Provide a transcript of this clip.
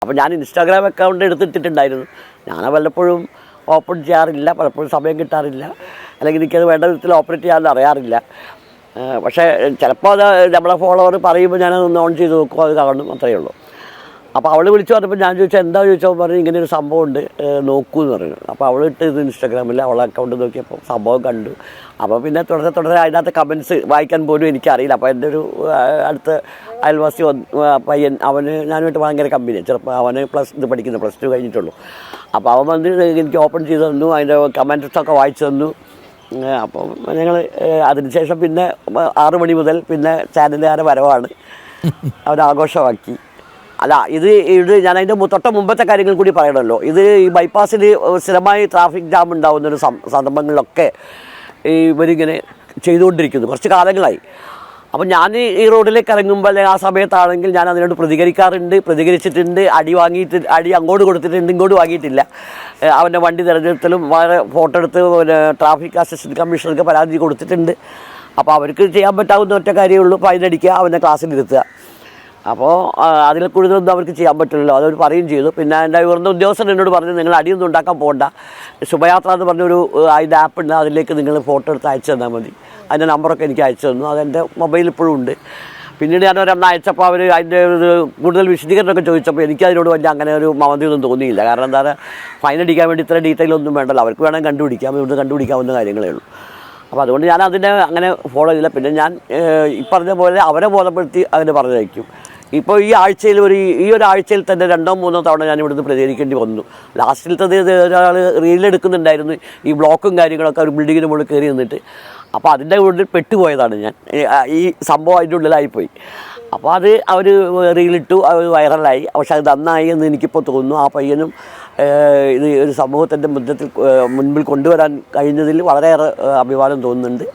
അപ്പോൾ ഞാൻ Instagram account എടുത്തിട്ടിട്ടുണ്ടായിരുന്നു. ഞാൻ വല്ലപ്പോഴും ഓപ്പൺ ചെയ്യാറില്ല, പലപ്പോഴും സമയം കിട്ടാറില്ല, അല്ലെങ്കിൽ എനിക്കത് വേണ്ട വിധത്തിൽ ഓപ്പറേറ്റ് ചെയ്യാൻ അറിയാറില്ല. പക്ഷേ ചിലപ്പോൾ അത് നമ്മളെ ഫോളോവർ പറയുമ്പോൾ ഞാനതൊന്ന് ഓൺ ചെയ്ത് നോക്കും, അത് കാണും, അത്രയേ ഉള്ളൂ. അപ്പോൾ അവൾ വിളിച്ചു പറഞ്ഞപ്പോൾ ഞാൻ ചോദിച്ചാൽ എന്താ ചോദിച്ചാൽ പറഞ്ഞു ഇങ്ങനെ ഒരു സംഭവം ഉണ്ട്, നോക്കൂ എന്ന് പറഞ്ഞു. അപ്പോൾ അവൾ ഇട്ട് ഇത് ഇൻസ്റ്റാഗ്രാമിൽ അവളെ അക്കൗണ്ട് നോക്കിയപ്പോൾ സംഭവം കണ്ടു. അപ്പോൾ പിന്നെ തുടരെ അതിനകത്ത് കമൻറ്റ്സ് വായിക്കാൻ പോലും എനിക്കറിയില്ല. അപ്പോൾ എൻ്റെ ഒരു അടുത്ത അയൽവാസി പയ്യൻ, അവന് ഞാനുമായിട്ട് ഭയങ്കര കമ്പനിയാണ്. ചിലപ്പോൾ അവന് +2 കഴിഞ്ഞിട്ടുള്ളൂ. അപ്പോൾ അവൻ വന്ന് എനിക്ക് ഓപ്പൺ ചെയ്ത് തന്നു, അതിൻ്റെ കമൻറ്റ്സൊക്കെ വായിച്ചു തന്നു. അപ്പം ഞങ്ങൾ അതിനുശേഷം പിന്നെ 6 മണി മുതൽ പിന്നെ ചാനലുകാരെ വരവാണ്, അവരാഘോഷമാക്കി. അല്ല, ഇത് ഞാൻ അതിൻ്റെ തൊട്ട മുമ്പത്തെ കാര്യങ്ങൾ കൂടി പറയണമല്ലോ. ഇത് ഈ ബൈപ്പാസിൽ സ്ഥിരമായി ട്രാഫിക് ജാം ഉണ്ടാകുന്നൊരു സന്ദർഭങ്ങളിലൊക്കെ ഇവരിങ്ങനെ ചെയ്തുകൊണ്ടിരിക്കുന്നു കുറച്ച് കാലങ്ങളായി. അപ്പം ഞാൻ ഈ റോഡിലേക്ക് ഇറങ്ങുമ്പോൾ ആ സമയത്താണെങ്കിൽ ഞാൻ അതിനോട് പ്രതികരിച്ചിട്ടുണ്ട്. അടി അങ്ങോട്ട് കൊടുത്തിട്ടുണ്ട്, ഇങ്ങോട്ട് വാങ്ങിയിട്ടില്ല. അവൻ്റെ വണ്ടി തിരഞ്ഞെടുത്തലും വളരെ ഫോട്ടോ എടുത്ത് പിന്നെ ട്രാഫിക് അസിസ്റ്റൻറ്റ് കമ്മീഷണർക്ക് പരാതി കൊടുത്തിട്ടുണ്ട്. അപ്പോൾ അവർക്ക് ചെയ്യാൻ പറ്റാവുന്ന ഒറ്റ കാര്യമുള്ളൂ, ഫൈൻ അടിക്കുക, അവൻ്റെ ക്ലാസ്സിലിരുത്തുക. അപ്പോൾ അതിൽ കൂടുതലൊന്നും അവർക്ക് ചെയ്യാൻ പറ്റില്ലല്ലോ, അതവർ പറയുകയും ചെയ്തു. പിന്നെ എൻ്റെ ഉയർന്ന ഉദ്യോഗസ്ഥൻ എന്നോട് പറഞ്ഞു, നിങ്ങൾ അടിയൊന്നും ഉണ്ടാക്കാൻ പോകണ്ട, ശുഭയാത്ര എന്ന് പറഞ്ഞൊരു അതിൻ്റെ ആപ്പ് ഉണ്ട്, അതിലേക്ക് നിങ്ങൾ ഫോട്ടോ എടുത്ത് അയച്ചു തന്നാൽ മതി. അതിൻ്റെ നമ്പറൊക്കെ എനിക്ക് അയച്ചു തന്നു, അതെൻ്റെ മൊബൈലിൽ ഇപ്പോഴും ഉണ്ട്. പിന്നീട് ഞാൻ ഒരെണ്ണം അയച്ചപ്പോൾ അവർ അതിൻ്റെ കൂടുതൽ വിശദീകരണമൊക്കെ ചോദിച്ചപ്പോൾ എനിക്കതിനോട് വലിയ അങ്ങനെ ഒരു മമതയൊന്നും തോന്നിയില്ല. കാരണം എന്താ പറയുക, ഫൈൻ അടിക്കാൻ വേണ്ടി ഇത്ര ഡീറ്റെയിൽ ഒന്നും വേണ്ടല്ലോ, അവർക്ക് വേണമെങ്കിൽ കണ്ടുപിടിക്കാം, ഇവിടുന്ന് കണ്ടുപിടിക്കാവുന്ന കാര്യങ്ങളേ ഉള്ളൂ. അപ്പോൾ അതുകൊണ്ട് ഞാൻ അതിനെ അങ്ങനെ ഫോളോ ചെയ്തില്ല. പിന്നെ ഞാൻ ഈ പറഞ്ഞ പോലെ അവരെ ബോധപ്പെടുത്തി അതിന് പറഞ്ഞയക്കും. ഇപ്പോൾ ഈ ഒരാഴ്ചയിൽ തന്നെ 2-3 തവണ ഞാൻ ഇവിടുന്ന് പ്രതികരിക്കേണ്ടി വന്നു. ലാസ്റ്റിലത്തത് ഒരാൾ റീലെടുക്കുന്നുണ്ടായിരുന്നു, ഈ ബ്ലോക്കും കാര്യങ്ങളൊക്കെ ഒരു ബിൽഡിങ്ങിന് മുകളിൽ കയറി നിന്നിട്ട്. അപ്പോൾ അതിൻ്റെ ഉള്ളിൽ പെട്ടുപോയതാണ് ഞാൻ, ഈ സംഭവം അതിൻ്റെ ഉള്ളിലായിപ്പോയി. അപ്പോൾ അത് അവർ റീലിട്ടു, അത് വൈറലായി. പക്ഷെ അത് നന്നായി എന്ന് എനിക്കിപ്പോൾ തോന്നുന്നു. ആ പയ്യനും ഇത് ഒരു സമൂഹത്തിൻ്റെ മുൻപിൽ കൊണ്ടുവരാൻ കഴിഞ്ഞതിൽ വളരെയേറെ അഭിമാനം തോന്നുന്നുണ്ട്.